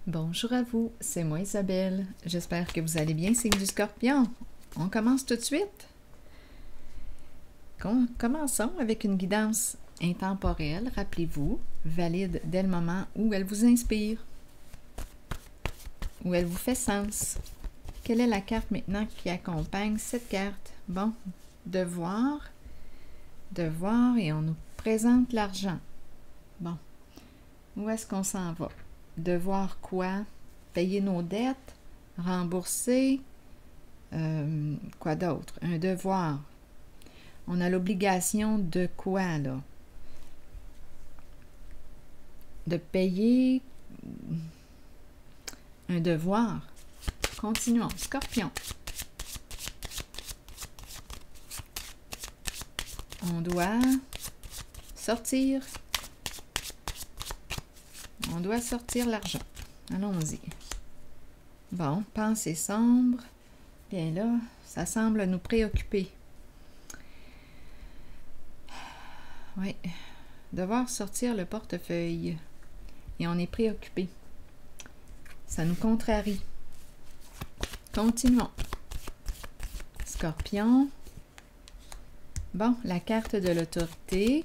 Bonjour à vous, c'est moi Isabelle. J'espère que vous allez bien, signe du Scorpion. On commence tout de suite. Commençons avec une guidance intemporelle, rappelez-vous, valide dès le moment où elle vous inspire, où elle vous fait sens. Quelle est la carte maintenant qui accompagne cette carte? Bon, devoir, et on nous présente l'argent. Bon, où est-ce qu'on s'en va? Devoir quoi? Payer nos dettes? Rembourser? Quoi d'autre? Un devoir. On a l'obligation de quoi, là? De payer un devoir. Continuons. Scorpion. On doit sortir. On doit sortir l'argent. Allons-y. Bon, pensée sombre. Bien là, ça semble nous préoccuper. Oui, devoir sortir le portefeuille. Et on est préoccupé. Ça nous contrarie. Continuons. Scorpion. Bon, la carte de l'autorité.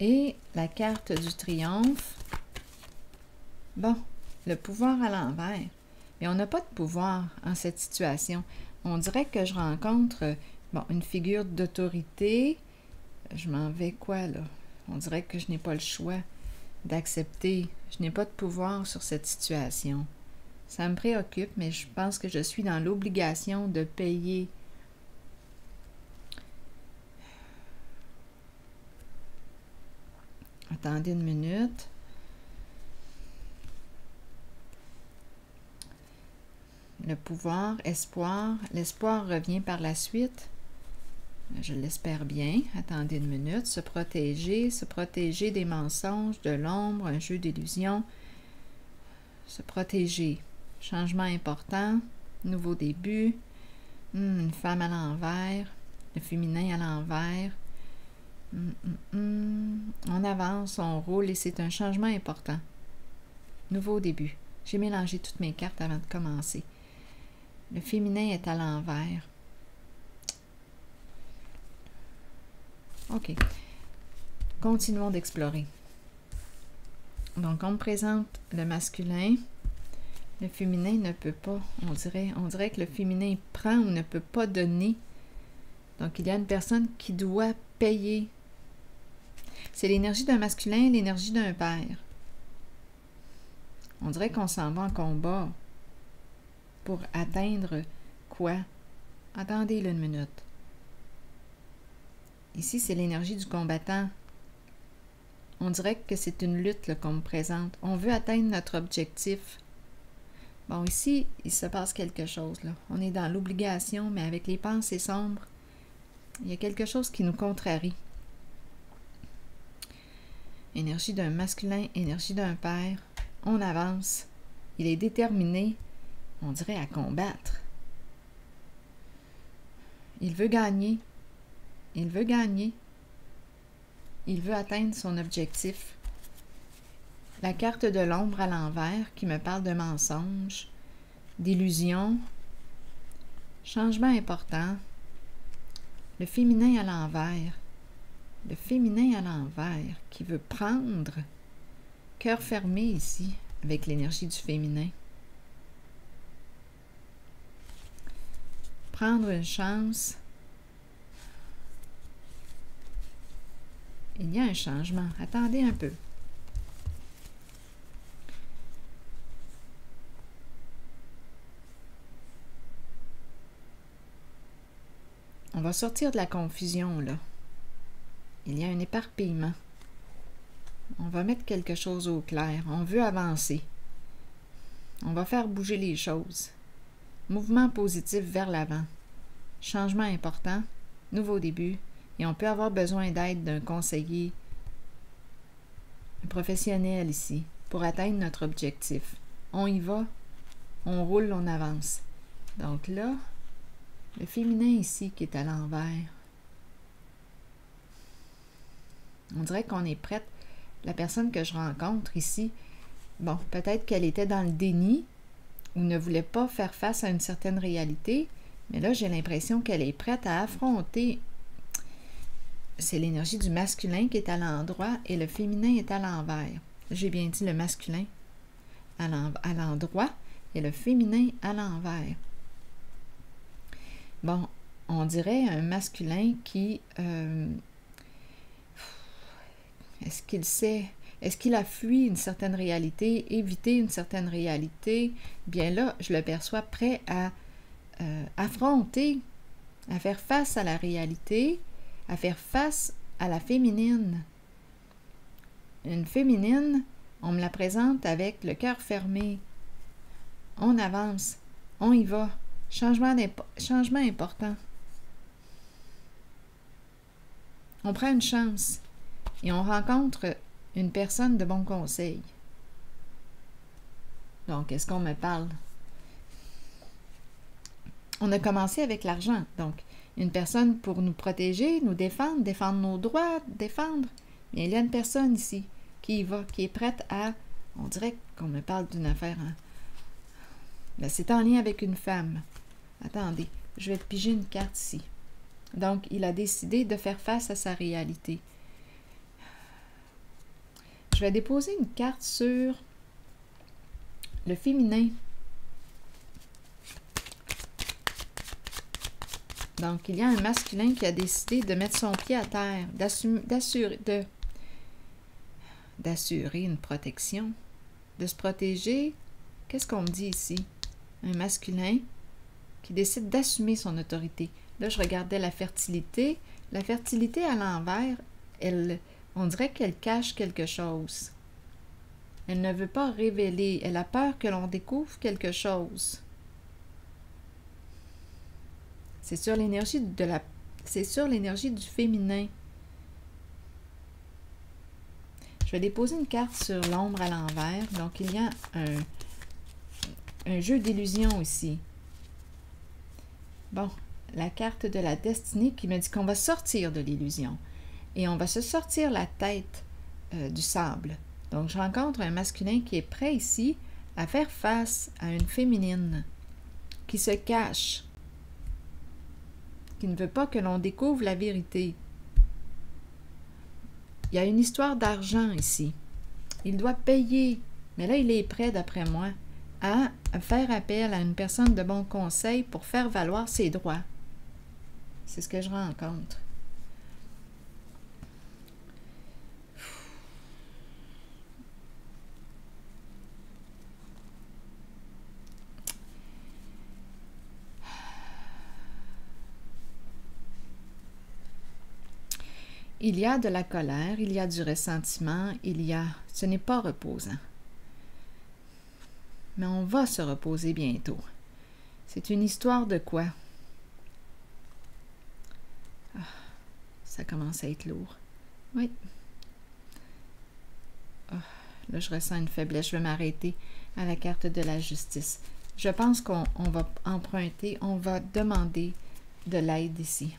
Et la carte du triomphe. Bon, le pouvoir à l'envers. Mais on n'a pas de pouvoir en cette situation. On dirait que je rencontre une figure d'autorité. Je m'en vais quoi, là? On dirait que je n'ai pas le choix d'accepter. Je n'ai pas de pouvoir sur cette situation. Ça me préoccupe, mais je pense que je suis dans l'obligation de payer. Attendez une minute. Le pouvoir, espoir. L'espoir revient par la suite. Je l'espère bien. Attendez une minute. Se protéger des mensonges, de l'ombre, un jeu d'illusion. Se protéger. Changement important. Nouveau début. Une femme à l'envers. Le féminin à l'envers. On avance, on roule et c'est un changement important. Nouveau début. J'ai mélangé toutes mes cartes avant de commencer. Le féminin est à l'envers. OK. Continuons d'explorer. Donc, on me présente le masculin. Le féminin ne peut pas, on dirait que le féminin prend ou ne peut pas donner. Donc, il y a une personne qui doit payer. C'est l'énergie d'un masculin, l'énergie d'un père. On dirait qu'on s'en va en combat pour atteindre quoi? Attendez là une minute. Ici, c'est l'énergie du combattant. On dirait que c'est une lutte qu'on me présente. On veut atteindre notre objectif. Bon, ici, il se passe quelque chose, là. On est dans l'obligation, mais avec les pensées sombres, il y a quelque chose qui nous contrarie. Énergie d'un masculin, énergie d'un père. On avance. Il est déterminé, on dirait, à combattre. Il veut gagner. Il veut gagner. Il veut atteindre son objectif. La carte de l'ombre à l'envers qui me parle de mensonges, d'illusions, changement important. Le féminin à l'envers. Le féminin à l'envers qui veut prendre. Cœur fermé ici avec l'énergie du féminin. Prendre une chance. Il y a un changement. Attendez un peu. On va sortir de la confusion, là. Il y a un éparpillement. On va mettre quelque chose au clair. On veut avancer. On va faire bouger les choses. Mouvement positif vers l'avant. Changement important. Nouveau début. Et on peut avoir besoin d'aide d'un conseiller, un professionnel ici, pour atteindre notre objectif. On y va. On roule, on avance. Donc là, le féminin ici qui est à l'envers. On dirait qu'on est prête la personne que je rencontre ici, bon, peut-être qu'elle était dans le déni ou ne voulait pas faire face à une certaine réalité, mais là, j'ai l'impression qu'elle est prête à affronter. C'est l'énergie du masculin qui est à l'endroit et le féminin est à l'envers. J'ai bien dit le masculin à l'endroit et le féminin à l'envers. Bon, on dirait un masculin qui... est-ce qu'il sait... Est-ce qu'il a fui une certaine réalité, évité une certaine réalité? Bien là, je le perçois prêt à affronter, à faire face à la réalité, à faire face à la féminine. Une féminine, on me la présente avec le cœur fermé. On avance, on y va. Changement important. On prend une chance et on rencontre une personne de bon conseil. Donc, est-ce qu'on me parle? On a commencé avec l'argent. Donc, une personne pour nous protéger, nous défendre, défendre nos droits, défendre. Mais il y a une personne ici qui y va, qui est prête à... On dirait qu'on me parle d'une affaire. Hein? Ben, c'est en lien avec une femme. Attendez, je vais te piger une carte ici. Donc, il a décidé de faire face à sa réalité. Je vais déposer une carte sur le féminin. Donc, il y a un masculin qui a décidé de mettre son pied à terre, d'assurer une protection, de se protéger. Qu'est-ce qu'on me dit ici? Un masculin qui décide d'assumer son autorité. Là, je regardais la fertilité. La fertilité à l'envers, on dirait qu'elle cache quelque chose. Elle ne veut pas révéler. Elle a peur que l'on découvre quelque chose. C'est sur l'énergie du féminin. Je vais déposer une carte sur l'ombre à l'envers. Donc, il y a un jeu d'illusion ici. Bon, la carte de la destinée qui me dit qu'on va sortir de l'illusion. Et on va se sortir la tête du sable. Donc, je rencontre un masculin qui est prêt ici à faire face à une féminine qui se cache, qui ne veut pas que l'on découvre la vérité. Il y a une histoire d'argent ici. Il doit payer, mais là, il est prêt, d'après moi, à faire appel à une personne de bon conseil pour faire valoir ses droits. C'est ce que je rencontre. Il y a de la colère, il y a du ressentiment, ce n'est pas reposant. Mais on va se reposer bientôt. C'est une histoire de quoi? Ah, ça commence à être lourd. Oui. Ah, là, je ressens une faiblesse. Je vais m'arrêter à la carte de la justice. Je pense qu'on va emprunter, on va demander de l'aide ici.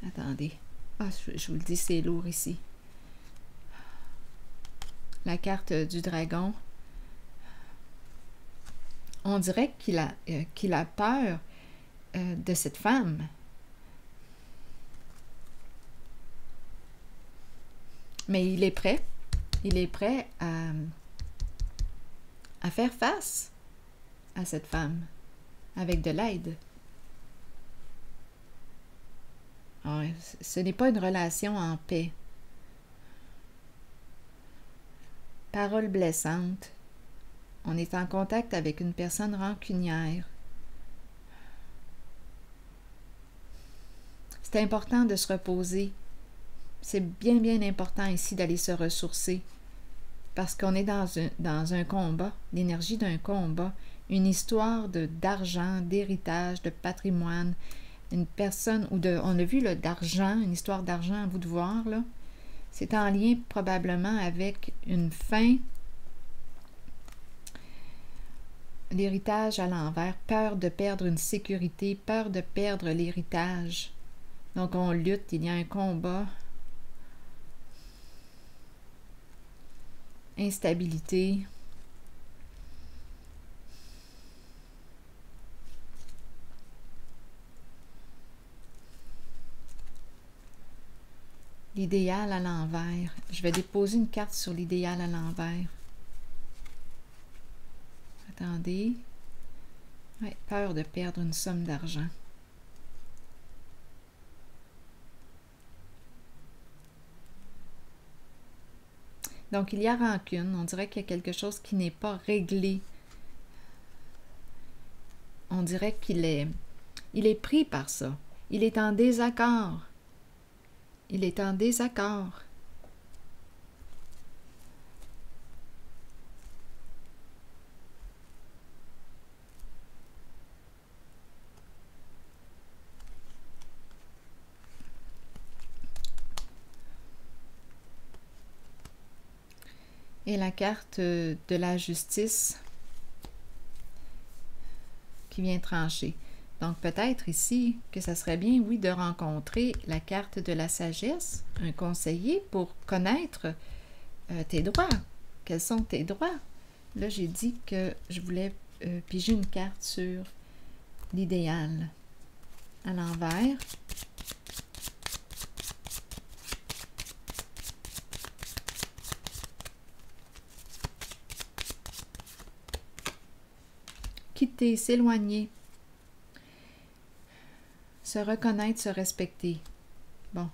Attendez. Ah, je vous le dis, c'est lourd ici. La carte du dragon. On dirait qu'il a peur de cette femme. Mais il est prêt. Il est prêt à faire face à cette femme avec de l'aide. Ce n'est pas une relation en paix. Paroles blessantes. On est en contact avec une personne rancunière. C'est important de se reposer. C'est bien, bien important ici d'aller se ressourcer. Parce qu'on est dans un combat, l'énergie d'un combat, une histoire d'argent, d'héritage, de patrimoine. Une personne, on a vu d'argent, une histoire d'argent, à vous de voir, là. C'est en lien probablement avec une fin, l'héritage à l'envers, peur de perdre une sécurité, peur de perdre l'héritage. Donc on lutte, il y a un combat. instabilité. L'idéal à l'envers. Je vais déposer une carte sur l'idéal à l'envers. Attendez. Ouais, peur de perdre une somme d'argent. Donc, il y a rancune. On dirait qu'il y a quelque chose qui n'est pas réglé. On dirait qu'il est pris par ça. Il est en désaccord. Il est en désaccord. Et la carte de la justice qui vient trancher. Donc peut-être ici que ça serait bien, oui, de rencontrer la carte de la sagesse, un conseiller pour connaître tes droits. Quels sont tes droits? Là, j'ai dit que je voulais piger une carte sur l'idéal à l'envers. Quitter, s'éloigner, se reconnaître, se respecter. Bon.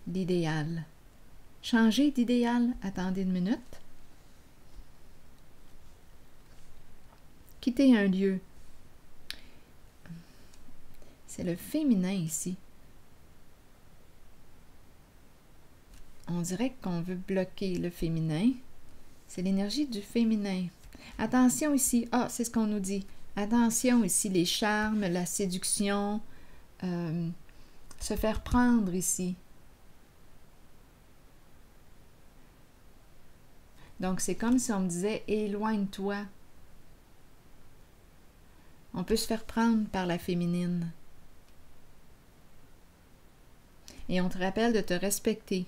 L'idéal. Changer d'idéal. Attendez une minute. Quitter un lieu. C'est le féminin ici. On dirait qu'on veut bloquer le féminin. C'est l'énergie du féminin. Attention ici. Ah, c'est ce qu'on nous dit. Attention ici, les charmes, la séduction, se faire prendre ici. Donc, c'est comme si on me disait « éloigne-toi ». On peut se faire prendre par la féminine. Et on te rappelle de te respecter.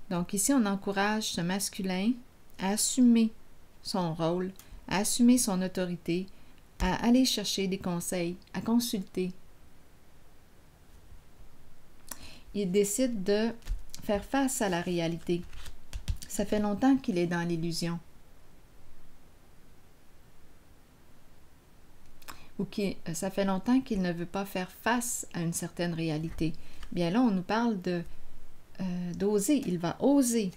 Donc ici, on encourage ce masculin à assumer son rôle, à assumer son autorité, à aller chercher des conseils, à consulter. Il décide de faire face à la réalité. Ça fait longtemps qu'il est dans l'illusion. Ou ça fait longtemps qu'il ne veut pas faire face à une certaine réalité. Bien là, on nous parle d'oser. Il va oser.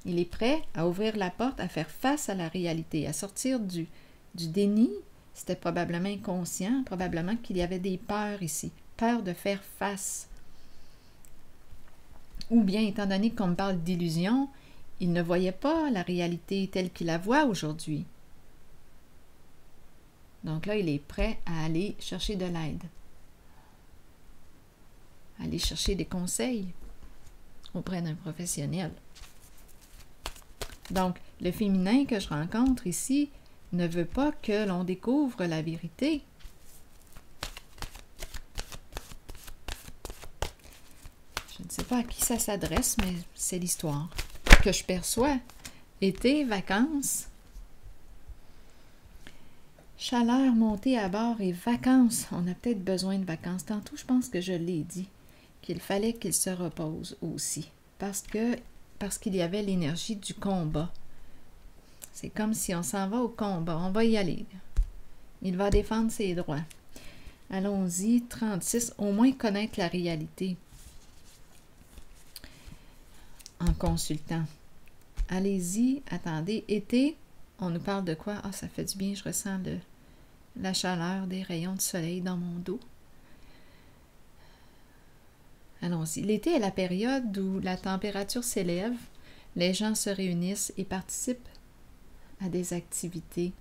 Il est prêt à ouvrir la porte, à faire face à la réalité, à sortir du déni. C'était probablement inconscient, probablement qu'il y avait des peurs ici. Peur de faire face. Ou bien, étant donné qu'on me parle d'illusion, il ne voyait pas la réalité telle qu'il la voit aujourd'hui. Donc là, il est prêt à aller chercher de l'aide. Aller chercher des conseils auprès d'un professionnel. Donc, le féminin que je rencontre ici ne veut pas que l'on découvre la vérité. Je ne sais pas à qui ça s'adresse, mais c'est l'histoire que je perçois. Été, vacances, chaleur, montée à bord et vacances. On a peut-être besoin de vacances. Tantôt, je pense que je l'ai dit, qu'il fallait qu'il se repose aussi. Parce qu'il y avait l'énergie du combat. C'est comme si on s'en va au combat. On va y aller. Il va défendre ses droits. Allons-y, 36. Au moins connaître la réalité. En consultant. Allez-y, attendez. Été, on nous parle de quoi? Ah, ça fait du bien, je ressens la chaleur des rayons de soleil dans mon dos. Allons-y. L'été est la période où la température s'élève, les gens se réunissent et participent à des activités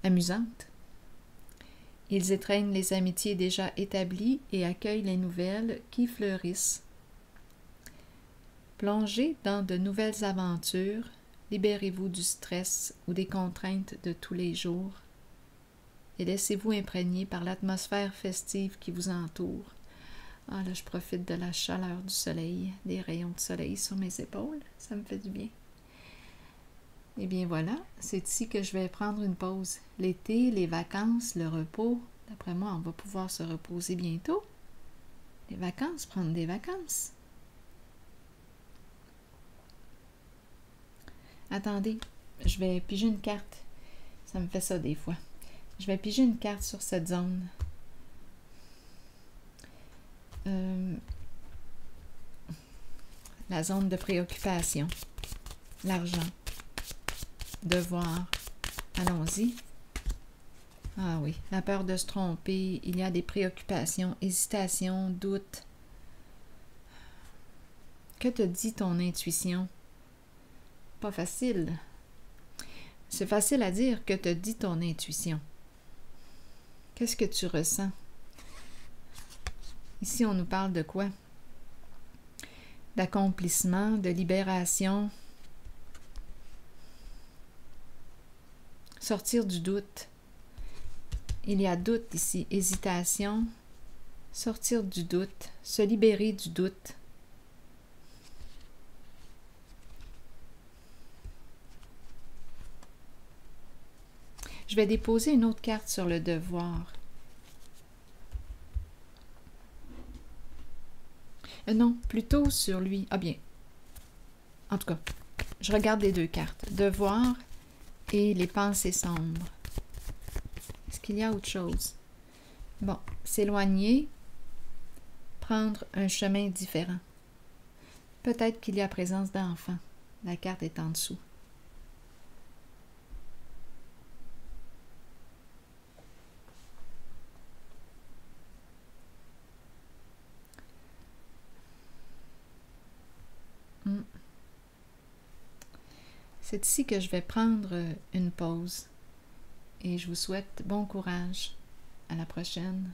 amusantes. Ils étreignent les amitiés déjà établies et accueillent les nouvelles qui fleurissent. Plongez dans de nouvelles aventures, libérez-vous du stress ou des contraintes de tous les jours et laissez-vous imprégner par l'atmosphère festive qui vous entoure. Ah là, je profite de la chaleur du soleil, des rayons de soleil sur mes épaules. Ça me fait du bien. Et bien voilà, c'est ici que je vais prendre une pause. L'été, les vacances, le repos. D'après moi, on va pouvoir se reposer bientôt. Les vacances, prendre des vacances. Attendez, je vais piger une carte. Ça me fait ça des fois. Je vais piger une carte sur cette zone. La zone de préoccupation. L'argent. Devoir. Allons-y. Ah oui, la peur de se tromper, il y a des préoccupations, hésitations, doutes. Que te dit ton intuition? Pas facile. C'est facile à dire que te dit ton intuition. Qu'est-ce que tu ressens? Ici, on nous parle de quoi? D'accomplissement, de libération. Sortir du doute. Il y a doute ici, hésitation. Sortir du doute, se libérer du doute. Je vais déposer une autre carte sur le devoir. Non, plutôt sur lui. Ah bien. En tout cas, je regarde les deux cartes. Devoir et les pensées sombres. Est-ce qu'il y a autre chose? Bon, s'éloigner, prendre un chemin différent. Peut-être qu'il y a présence d'enfants. La carte est en dessous. C'est ici que je vais prendre une pause et je vous souhaite bon courage. À la prochaine.